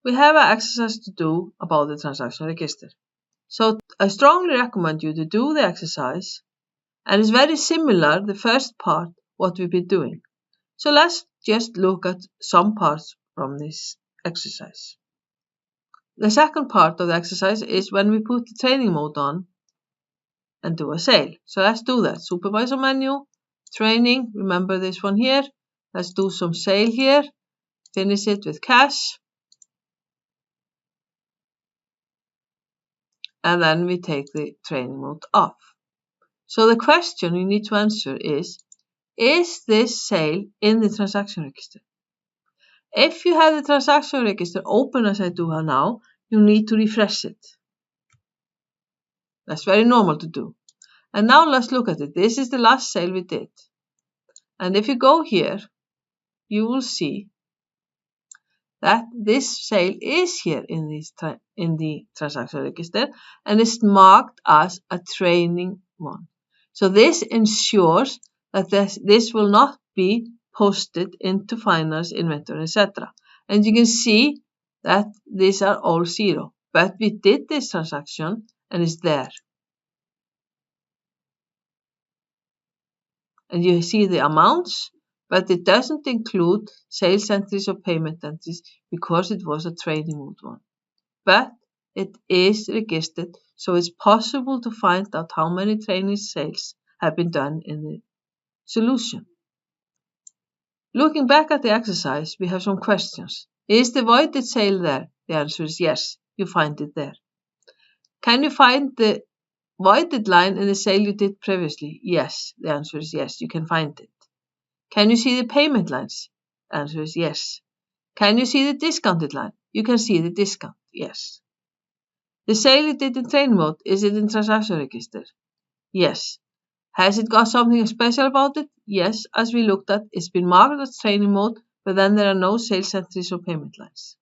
we have an exercise to do about the transaction register. So I strongly recommend you to do the exercise, and it's very similar, the first part, what we've been doing. So let's just look at some parts from this exercise. The second part of the exercise is when we put the training mode on and do a sale. So let's do that. Supervisor menu, training, remember this one here. Let's do some sale here, finish it with cash. And then we take the training mode off. So the question you need to answer is this sale in the transaction register? If you have the transaction register open as I do now, you need to refresh it. That's very normal to do. And now let's look at it. This is the last sale we did. And if you go here, you will see that this sale is here in the transaction register and is marked as a training one. So this ensures that this will not be posted into finance, inventory, etc. And you can see that these are all 0. But we did this transaction and it's there. And you see the amounts, but it doesn't include sales entries or payment entries because it was a training mode one. But it is registered, so it's possible to find out how many training sales have been done in the solution. Looking back at the exercise, we have some questions. Is the voided sale there? The answer is yes, you find it there. Can you find the voided line in the sale you did previously? Yes, the answer is yes, you can find it. Can you see the payment lines? The answer is yes. Can you see the discounted line? You can see the discount, yes. The sale you did in training mode, is it in transaction register? Yes. Has it got something special about it? Yes, as we looked at, it's been marked as training mode, but then there are no sales entries or payment lines.